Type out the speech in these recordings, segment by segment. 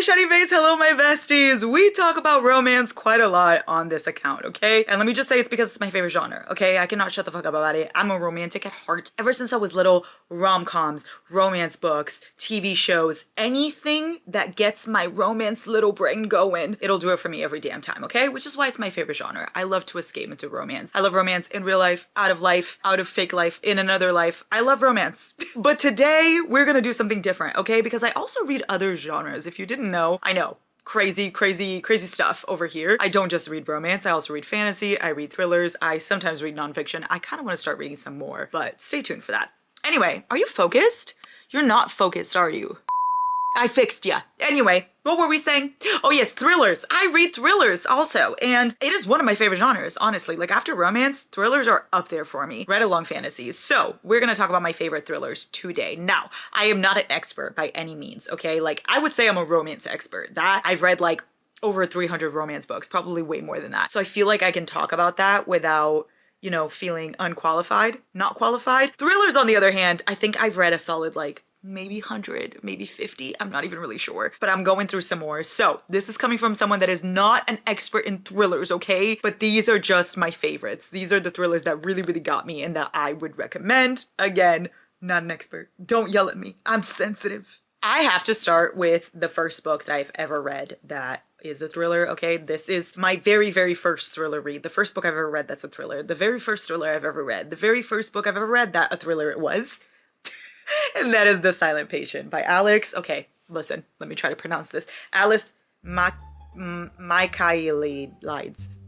my shiny face, hello my besties. We talk about romance quite a lot on this account, okay? And let me just say it's because it's my favorite genre, okay? I cannot shut the fuck up about it. I'm a romantic at heart. Ever since I was little, rom-coms, romance books, TV shows, anything that gets my romance little brain going, it'll do it for me every damn time, okay? Which is why it's my favorite genre. I love to escape into romance. I love romance in real life, out of fake life, in another life. I love romance. But today we're gonna do something different, okay? Because I also read other genres. If you didn't know, I know. Crazy stuff over here. I don't just read romance, I also read fantasy, I read thrillers, I sometimes read nonfiction. I kind of want to start reading some more, but stay tuned for that. Anyway, are you focused? You're not focused, are you? I fixed ya. Anyway, what were we saying? Oh yes, thrillers. I read thrillers also, and it is one of my favorite genres, honestly. Like after romance, thrillers are up there for me, right along fantasies. So we're gonna talk about my favorite thrillers today. Now, I am not an expert by any means, okay? Like I would say I'm a romance expert. That I've read like over 300 romance books, probably way more than that. So I feel like I can talk about that without, you know, feeling unqualified, not qualified. Thrillers, on the other hand, I think I've read a solid like maybe 100, maybe 50, I'm not even really sure, but I'm going through some more. So this is coming from someone that is not an expert in thrillers, okay? But these are just my favorites. These are the thrillers that really got me and that I would recommend. Again, not an expert. Don't yell at me. I'm sensitive. I have to start with the first book that I've ever read that is a thriller, okay? This is my very first thriller read. The first book I've ever read that's a thriller. The very first thriller I've ever read. The very first book I've ever read that a thriller it was. And that is The Silent Patient by Alex. Okay, listen, let me try to pronounce this. Alex Michaelides.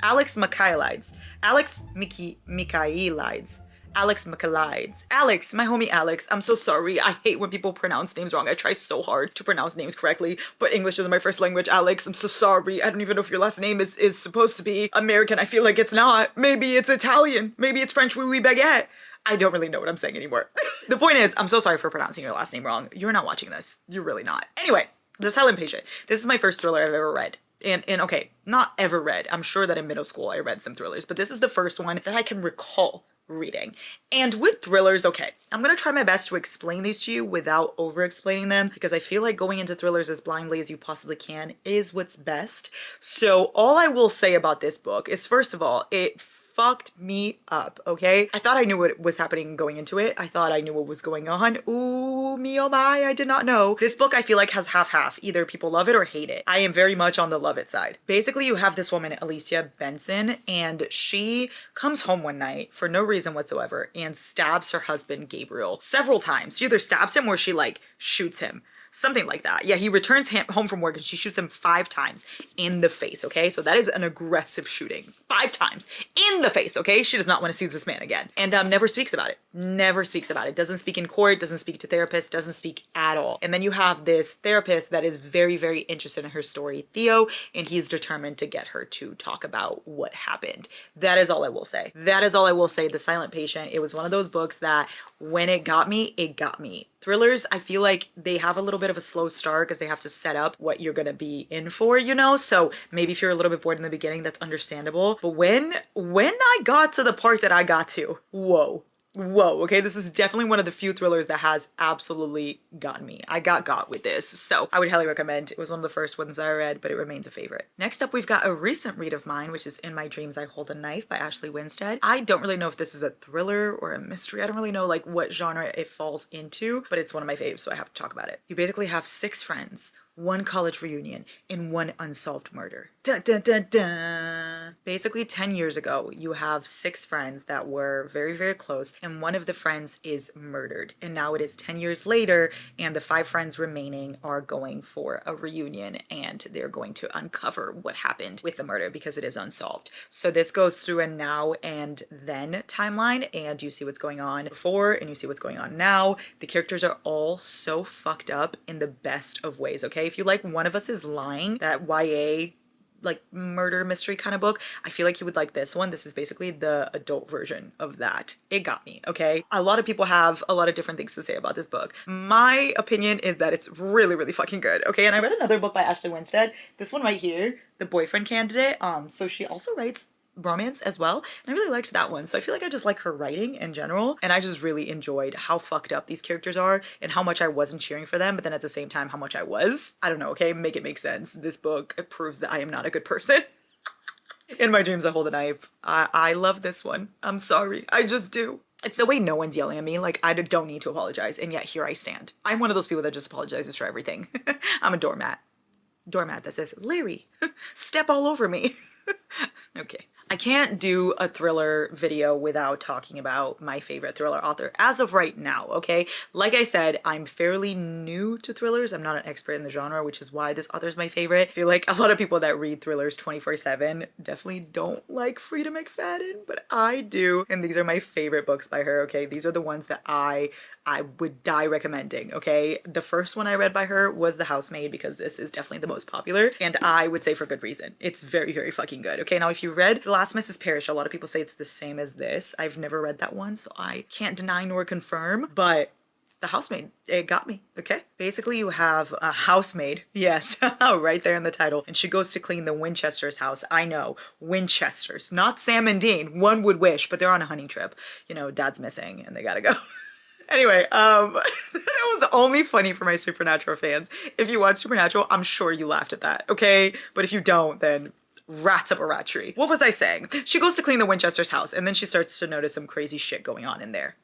Alex Michaelides. Alex Michaelides. Alex Michaelides. Alex, my homie Alex. I'm so sorry. I hate when people pronounce names wrong. I try so hard to pronounce names correctly, but English isn't my first language. Alex, I'm so sorry. I don't even know if your last name is supposed to be American. I feel like it's not. Maybe it's Italian. Maybe it's French oui oui baguette. I don't really know what I'm saying anymore. The point is, I'm so sorry for pronouncing your last name wrong. You're not watching this. You're really not. Anyway, The Silent Patient. This is my first thriller I've ever read. And okay, not ever read. I'm sure that in middle school I read some thrillers, but this is the first one that I can recall reading. And with thrillers, okay, I'm gonna try my best to explain these to you without over-explaining them because I feel like going into thrillers as blindly as you possibly can is what's best. So all I will say about this book is, first of all, it fucked me up, okay? I thought I knew what was happening going into it. I thought I knew what was going on. Ooh, me oh my, I did not know. This book I feel like has half-half. Either people love it or hate it. I am very much on the love it side. Basically, you have this woman, Alicia Benson, and she comes home one night for no reason whatsoever and stabs her husband, Gabriel, several times. She either stabs him or she like shoots him. Something like that. Yeah, he returns home from work and she shoots him 5 times in the face, okay? So that is an aggressive shooting. 5 times in the face, okay? She does not want to see this man again. And never speaks about it. Never speaks about it. Doesn't speak in court, doesn't speak to therapists, doesn't speak at all. And then you have this therapist that is very interested in her story, Theo, and he's determined to get her to talk about what happened. That is all I will say. That is all I will say. The Silent Patient, it was one of those books that when it got me, it got me. Thrillers, I feel like they have a little bit of a slow start because they have to set up what you're gonna be in for, you know? So maybe if you're a little bit bored in the beginning, that's understandable. But when I got to the part that I got to, whoa, okay, this is definitely one of the few thrillers that has absolutely gotten me. I got with this, so I would highly recommend. It was one of the first ones I read, but it remains a favorite. Next up, we've got a recent read of mine, which is In My Dreams I Hold a Knife by Ashley Winstead. I don't really know if this is a thriller or a mystery. I don't really know like what genre it falls into, but it's one of my faves, so I have to talk about it. You basically have 6 friends, 1 college reunion, and 1 unsolved murder. Dun, dun, dun, dun. Basically 10 years ago, you have 6 friends that were very close, and one of the friends is murdered. And now it is 10 years later, and the 5 friends remaining are going for a reunion, and they're going to uncover what happened with the murder because it is unsolved. So this goes through a now and then timeline, and you see what's going on before, and you see what's going on now. The characters are all so fucked up in the best of ways, okay? If you like One of Us is Lying, that YA like murder mystery kind of book, I feel like you would like this one. This is basically the adult version of that. It got me, okay? A lot of people have a lot of different things to say about this book. My opinion is that it's really fucking good, okay? And I read another book by Ashley Winstead, this one right here, The Boyfriend Candidate. So she also writes romance as well, and I really liked that one. So I feel like I just like her writing in general, and I just really enjoyed how fucked up these characters are and how much I wasn't cheering for them, but then at the same time how much I was. I don't know, okay? Make it make sense. This book proves that I am not a good person. In my dreams I hold a knife. I love this one. I'm sorry. I just do. It's the way no one's yelling at me. Like, I don't need to apologize, and yet here I stand. I'm one of those people that just apologizes for everything. I'm a doormat. Doormat that says, Larry, step all over me. Okay. I can't do a thriller video without talking about my favorite thriller author as of right now, okay? Like I said, I'm fairly new to thrillers. I'm not an expert in the genre, which is why this author's my favorite. I feel like a lot of people that read thrillers 24/7 definitely don't like Frida McFadden, but I do. And these are my favorite books by her, okay? These are the ones that I would die recommending, okay? The first one I read by her was The Housemaid, because this is definitely the most popular, and I would say for good reason. It's very, very fucking good, okay? Now, if you read The Last Mrs. Parrish, a lot of people say it's the same as this. I've never read that one, so I can't deny nor confirm, but The Housemaid, it got me, okay? Basically, you have a housemaid, yes, right there in the title, and she goes to clean the Winchester's house. I know, Winchesters, not Sam and Dean. One would wish, but they're on a hunting trip. You know, dad's missing, and they gotta go. Anyway, it was only funny for my Supernatural fans. If you watch Supernatural, I'm sure you laughed at that, okay? But if you don't, then rats up a rat tree. What was I saying? She goes to clean the Winchester's house, and then she starts to notice some crazy shit going on in there.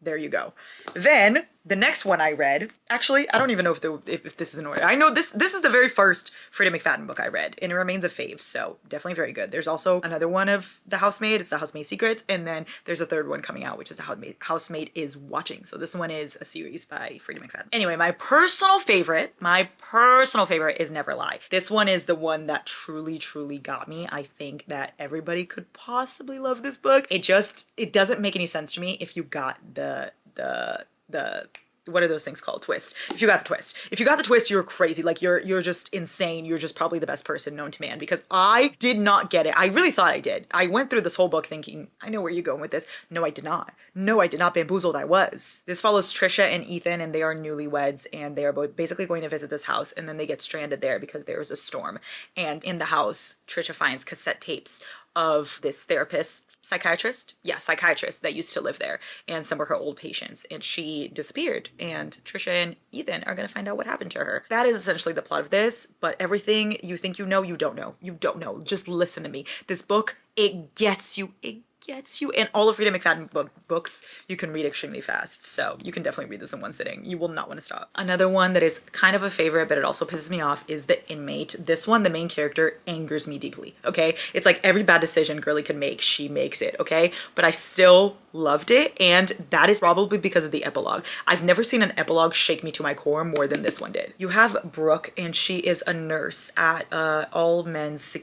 There you go. Then the next one I read, actually, I don't even know if this is in order. I know this is the very first Frida McFadden book I read, and it remains a fave, so definitely very good. There's also another one of The Housemaid. It's The Housemaid Secrets, and then there's a third one coming out, which is The Housemaid is Watching. So this one is a series by Frida McFadden. Anyway, my personal favorite is Never Lie. This one is the one that truly, truly got me. I think that everybody could possibly love this book. It doesn't make any sense to me if you got the what are those things called? Twist. If you got the twist. If you got the twist, you're crazy. Like, you're just insane. You're just probably the best person known to man, because I did not get it. I really thought I did. I went through this whole book thinking, I know where you're going with this. No, I did not. No, I did not. Bamboozled I was. This follows Trisha and Ethan, and they are newlyweds, and they are both basically going to visit this house, and then they get stranded there because there is a storm. And in the house, Trisha finds cassette tapes of this psychiatrist that used to live there, and some of her old patients, and she disappeared, and Trisha and Ethan are gonna find out what happened to her. That is essentially the plot of this, but everything you think you know, you don't know. You don't know. Just listen to me. This book, it gets you. And all of Frida McFadden books you can read extremely fast, so you can definitely read this in one sitting. You will not want to stop. Another one that is kind of a favorite, but it also pisses me off, is The Inmate. This one, the main character angers me deeply, okay? It's like every bad decision girly could make, she makes it, okay? But I still loved it, and that is probably because of the epilogue. I've never seen an epilogue shake me to my core more than this one did. You have Brooke, and she is a nurse at all men's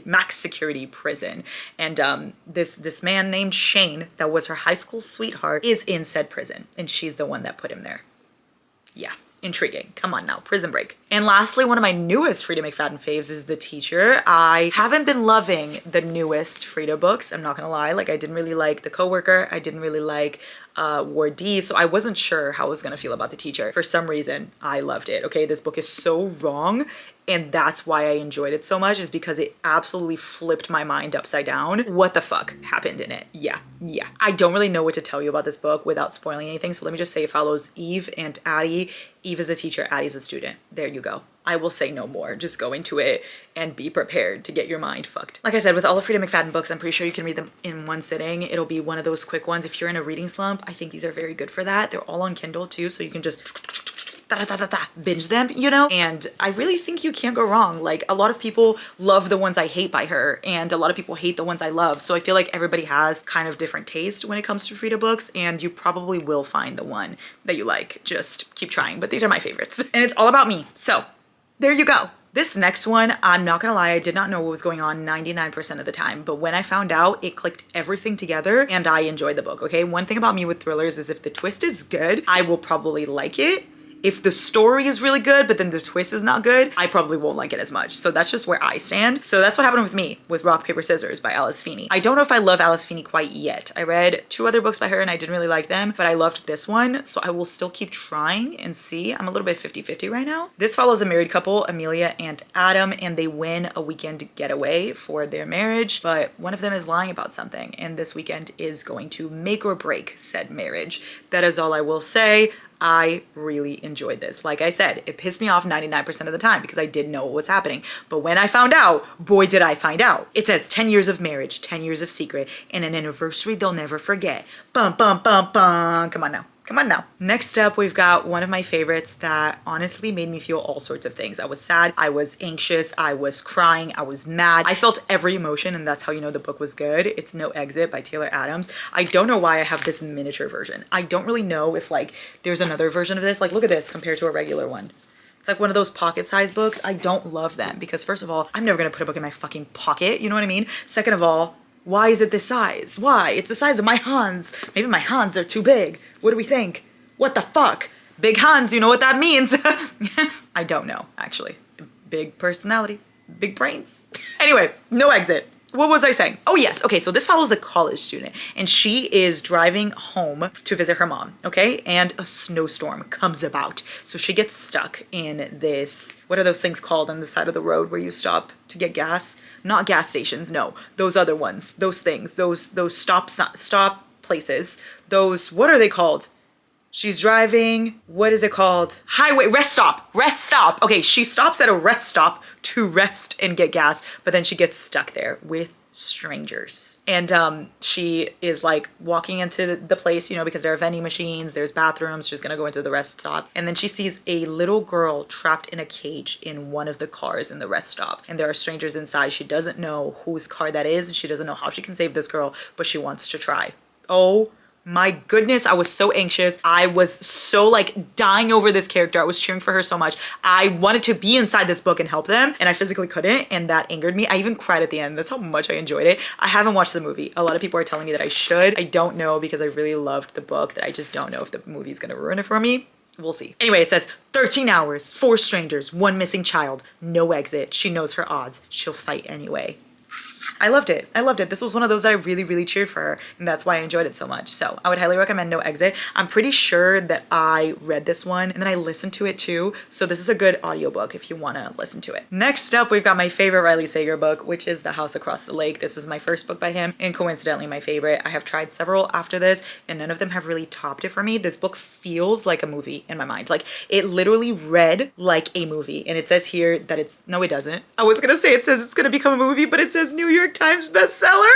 max security prison, and this man named Shane, that was her high school sweetheart, is in said prison, and she's the one that put him there. Yeah, intriguing. Come on now, Prison Break. And lastly, one of my newest Frida McFadden faves is The Teacher. I haven't been loving the newest Frida books, I'm not gonna lie. Like, I didn't really like The Coworker, I didn't really like Ward D, so I wasn't sure how I was gonna feel about The Teacher. For some reason, I loved it, okay? This book is so wrong, and that's why I enjoyed it so much, is because it absolutely flipped my mind upside down. What the fuck happened in it? Yeah. I don't really know what to tell you about this book without spoiling anything, so let me just say it follows Eve and Addie. Eve is a teacher, Addie's a student. There you go. I will say no more. Just go into it and be prepared to get your mind fucked. Like I said, with all the Frida McFadden books, I'm pretty sure you can read them in one sitting. It'll be one of those quick ones. If you're in a reading slump, I think these are very good for that. They're all on Kindle too, so you can just binge them, you know? And I really think you can't go wrong. Like, a lot of people love the ones I hate by her, and a lot of people hate the ones I love. So I feel like everybody has kind of different taste when it comes to Frida books, and you probably will find the one that you like. Just keep trying. But these are my favorites. And it's all about me. So there you go. This next one, I'm not gonna lie, I did not know what was going on 99% of the time, but when I found out, it clicked everything together, and I enjoyed the book, okay? One thing about me with thrillers is if the twist is good, I will probably like it. If the story is really good, but then the twist is not good, I probably won't like it as much. So that's just where I stand. So that's what happened with me with Rock, Paper, Scissors by Alice Feeney. I don't know if I love Alice Feeney quite yet. I read 2 other books by her and I didn't really like them, but I loved this one. So I will still keep trying and see. I'm a little bit 50-50 right now. This follows a married couple, Amelia and Adam, and they win a weekend getaway for their marriage, but one of them is lying about something, and this weekend is going to make or break said marriage. That is all I will say. I really enjoyed this. Like I said, it pissed me off 99% of the time because I didn't know what was happening. But when I found out, boy did I find out. It says 10 years of marriage, 10 years of secret, and an anniversary they'll never forget. Bum, bum, bum, bum. Come on now. Come on now. Next up, we've got one of my favorites that honestly made me feel all sorts of things. I was sad, I was anxious, I was crying, I was mad. I felt every emotion, and that's how you know the book was good. It's No Exit by Taylor Adams. I don't know why I have this miniature version. I don't really know if like there's another version of this. Like look at this compared to a regular one. It's like one of those pocket-sized books. I don't love them because first of all, I'm never gonna put a book in my fucking pocket, you know what I mean? Second of all, why is it this size? Why? It's the size of my hands. Maybe my hands are too big. What do we think? What the fuck? Big hands, you know what that means. I don't know, actually. Big personality, big brains. Anyway, No Exit. What was I saying? Oh yes, okay, so this follows a college student and she is driving home to visit her mom, okay? And a snowstorm comes about. So she gets stuck in this, what are those things called on the side of the road where you stop to get gas? Not gas stations, no. Those other ones, those things, those stop places. Those, what are they called? She's driving, what is it called? Highway, rest stop, rest stop. Okay, she stops at a rest stop to rest and get gas, but then she gets stuck there with strangers. And she is like walking into the place, you know, because there are vending machines, there's bathrooms, she's gonna go into the rest stop. And then she sees a little girl trapped in a cage in one of the cars in the rest stop. And there are strangers inside. She doesn't know whose car that is. She doesn't know how she can save this girl, but she wants to try. Oh my goodness, I was so anxious. I was so like dying over this character. I was cheering for her so much. I wanted to be inside this book and help them, and I physically couldn't, and that angered me. I even cried at the end. That's how much I enjoyed it. I haven't watched the movie. A lot of people are telling me that I should. I don't know because I really loved the book, that I just don't know if the movie's gonna ruin it for me. We'll see. Anyway, it says 13 hours, 4 strangers, 1 missing child, no exit. She knows her odds. She'll fight anyway. I loved it. I loved it. This was one of those that I really, really cheered for her, and that's why I enjoyed it so much. So I would highly recommend No Exit. I'm pretty sure that I read this one and then I listened to it too. So this is a good audiobook if you want to listen to it. Next up, we've got my favorite Riley Sager book, which is The House Across the Lake. This is my first book by him and coincidentally my favorite. I have tried several after this and none of them have really topped it for me. This book feels like a movie in my mind. Like it literally read like a movie, and it says here that it's, no it doesn't. I was gonna say it says it's gonna become a movie, but it says New York Times bestseller.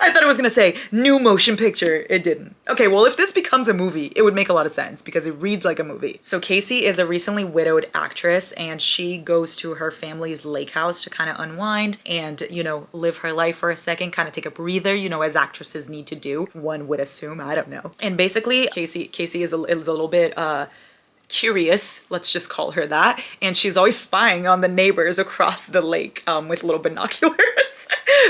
I thought it was gonna say new motion picture. It didn't. Okay, well if this becomes a movie, it would make a lot of sense because it reads like a movie. So Casey is a recently widowed actress and she goes to her family's lake house to kind of unwind and, you know, live her life for a second, kind of take a breather, you know, as actresses need to do, one would assume, I don't know. And basically Casey is a little bit curious, let's just call her that, and she's always spying on the neighbors across the lake with little binoculars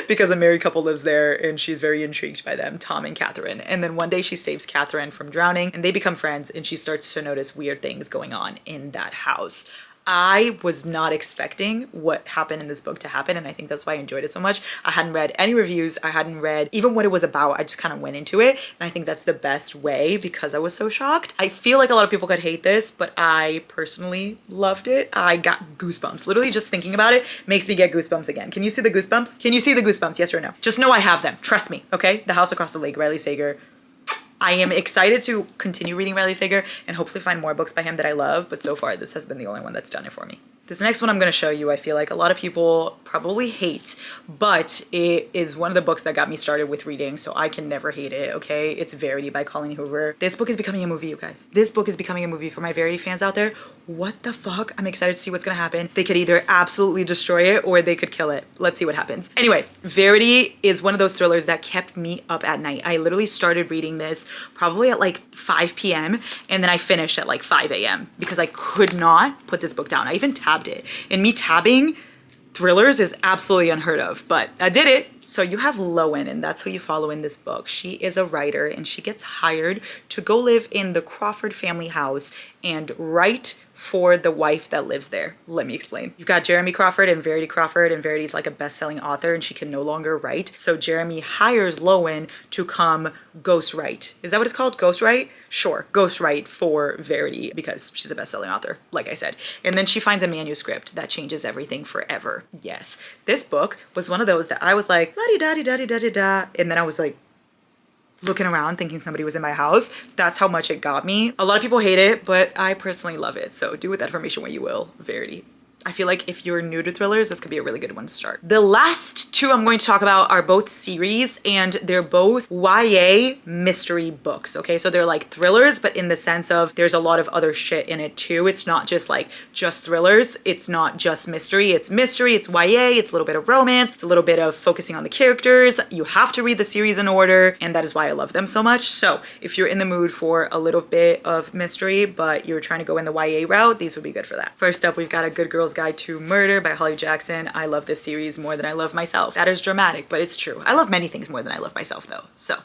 because a married couple lives there and she's very intrigued by them, Tom and Catherine. And then one day she saves Catherine from drowning and they become friends and she starts to notice weird things going on in that house. I was not expecting what happened in this book to happen, and I think that's why I enjoyed it so much. I hadn't read any reviews. I hadn't read even what it was about. I just kind of went into it, and I think that's the best way because I was so shocked. I feel like a lot of people could hate this, but I personally loved it. I got goosebumps. Literally just thinking about it makes me get goosebumps again. Can you see the goosebumps? Can you see the goosebumps? Yes or no? Just know I have them. Trust me, okay? The House Across the Lake, Riley Sager. I am excited to continue reading Riley Sager and hopefully find more books by him that I love, but so far this has been the only one that's done it for me. This next one I'm going to show you, I feel like a lot of people probably hate, but it is one of the books that got me started with reading, so I can never hate it, okay? It's Varity by Colleen Hoover. This book is becoming a movie, you guys. This book is becoming a movie for my Varity fans out there. What the fuck? I'm excited to see what's going to happen. They could either absolutely destroy it or they could kill it. Let's see what happens. Anyway, Varity is one of those thrillers that kept me up at night. I literally started reading this probably at like 5 p.m. and then I finished at like 5 a.m. because I could not put this book down. I even tabbed it. And me tabbing thrillers is absolutely unheard of, but I did it. So you have Lowen, and that's who you follow in this book. She is a writer, and she gets hired to go live in the Crawford family house and write for the wife that lives there. Let me explain. You've got Jeremy Crawford and Verity's like a best-selling author, and she can no longer write. So Jeremy hires Lowen to come ghostwrite. Is that what it's called? Ghostwrite? Sure, ghostwrite for Varity because she's a best-selling author, like I said. And then she finds a manuscript that changes everything forever. Yes, this book was one of those that I was like, la-di-da-di-da-di-da-di-da, and then I was like, looking around thinking somebody was in my house. That's how much it got me. A lot of people hate it, but I personally love it. So do with that information what you will. Varity. I feel like if you're new to thrillers, this could be a really good one to start. The last two I'm going to talk about are both series, and they're both YA mystery books, okay? So they're like thrillers, but in the sense of there's a lot of other shit in it too. It's not just like just thrillers. It's not just mystery. It's mystery, it's YA, it's a little bit of romance, it's a little bit of focusing on the characters. You have to read the series in order, and that is why I love them so much. So if you're in the mood for a little bit of mystery, but you're trying to go in the YA route, these would be good for that. First up, we've got A Good Girl's Guide to Murder by Holly Jackson. I love this series more than I love myself. That is dramatic, but it's true. I love many things more than I love myself though, so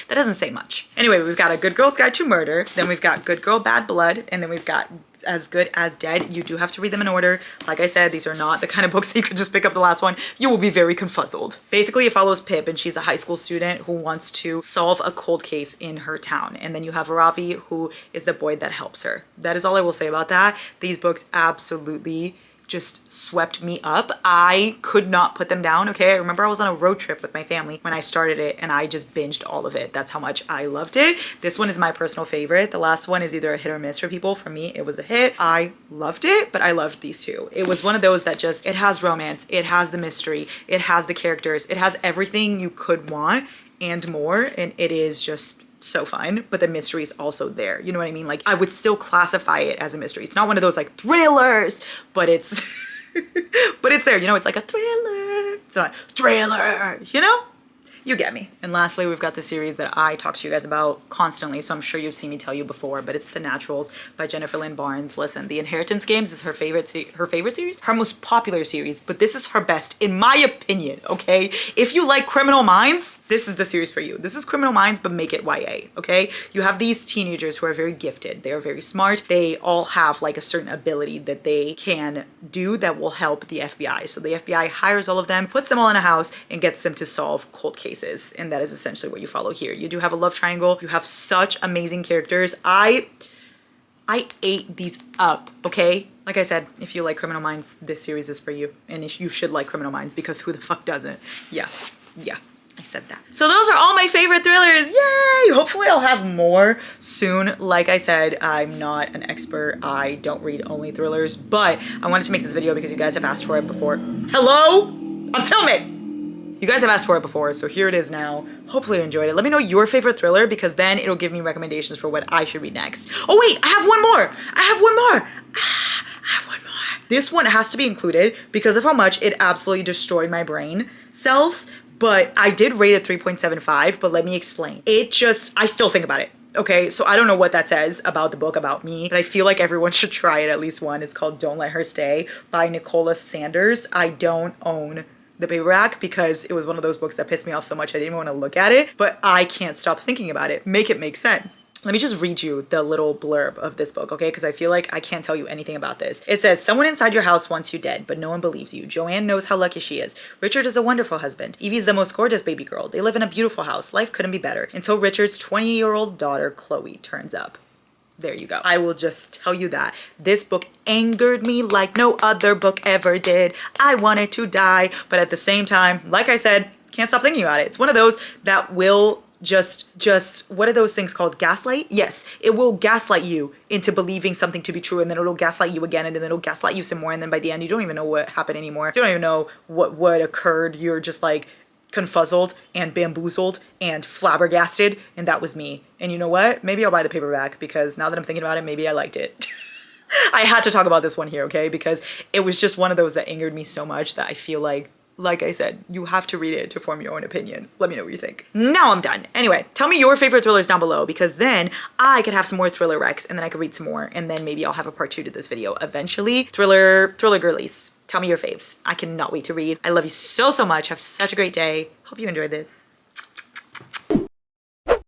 that doesn't say much. Anyway, we've got A Good Girl's Guide to Murder, then we've got Good Girl, Bad Blood, and then we've got As Good as Dead. You do have to read them in order. Like I said, these are not the kind of books that you could just pick up the last one. You will be very confuzzled. Basically, it follows Pip, and she's a high school student who wants to solve a cold case in her town. And then you have Ravi, who is the boy that helps her. That is all I will say about that. These books absolutely just swept me up. I could not put them down, okay? I remember I was on a road trip with my family when I started it, and I just binged all of it. That's how much I loved it. This one is my personal favorite. The last one is either a hit or miss for people. For me, it was a hit. I loved it, but I loved these two. It was one of those that just, it has romance, it has the mystery, it has the characters, it has everything you could want and more, and it is just so fun, but the mystery is also there. You know what I mean? Like, I would still classify it as a mystery. It's not one of those like thrillers, but it's but it's there, you know, it's like a thriller. It's not thriller, you know? You get me. And lastly, we've got the series that I talk to you guys about constantly, so I'm sure you've seen me tell you before, but it's The Naturals by Jennifer Lynn Barnes. Listen, The Inheritance Games is her favorite series, her most popular series, but this is her best, in my opinion, okay? If you like Criminal Minds, this is the series for you. This is Criminal Minds, but make it YA, okay? You have these teenagers who are very gifted. They are very smart. They all have like a certain ability that they can do that will help the FBI. So the FBI hires all of them, puts them all in a house, and gets them to solve cold cases. And that is essentially what you follow here. You do have a love triangle. You have such amazing characters. I ate these up, okay? Like I said, if you like Criminal Minds, this series is for you. And you should like Criminal Minds because who the fuck doesn't? Yeah, I said that. So those are all my favorite thrillers. Yay! Hopefully I'll have more soon. Like I said, I'm not an expert. I don't read only thrillers, but I wanted to make this video because you guys have asked for it before. Hello? I'm filming! You guys have asked for it before, so here it is now. Hopefully you enjoyed it. Let me know your favorite thriller because then it'll give me recommendations for what I should read next. Oh wait, I have one more. I have one more. This one has to be included because of how much it absolutely destroyed my brain cells, but I did rate it 3.75, but let me explain. I still think about it. Okay, so I don't know what that says about the book about me, but I feel like everyone should try it at least one. It's called Don't Let Her Stay by Nicola Sanders. I don't own the paperback because it was one of those books that pissed me off so much I didn't even want to look at it, but I can't stop thinking about it. Make it make sense. Let me just read you the little blurb of this book, okay? Because I feel like I can't tell you anything about this. It says, someone inside your house wants you dead, but no one believes you. Joanne knows how lucky she is. Richard is a wonderful husband. Evie's the most gorgeous baby girl. They live in a beautiful house. Life couldn't be better until Richard's 20-year-old daughter, Chloe, turns up. There you go. I will just tell you that. This book angered me like no other book ever did. I wanted to die, but at the same time, like I said, can't stop thinking about it. It's one of those that will just what are those things called? Gaslight? Yes, it will gaslight you into believing something to be true, and then it'll gaslight you again, and then it'll gaslight you some more, and then by the end, you don't even know what happened anymore. You don't even know what occurred. You're just like confuzzled and bamboozled and flabbergasted, and that was me. And you know what? Maybe I'll buy the paperback because now that I'm thinking about it, maybe I liked it. I had to talk about this one here, okay? Because it was just one of those that angered me so much that I feel like like I said, you have to read it to form your own opinion. Let me know what you think. Now I'm done. Anyway, tell me your favorite thrillers down below, because then I could have some more thriller recs and then I could read some more, and then maybe I'll have a part 2 to this video eventually. Thriller girlies. Tell me your faves. I cannot wait to read. I love you so, so much. Have such a great day. Hope you enjoyed this.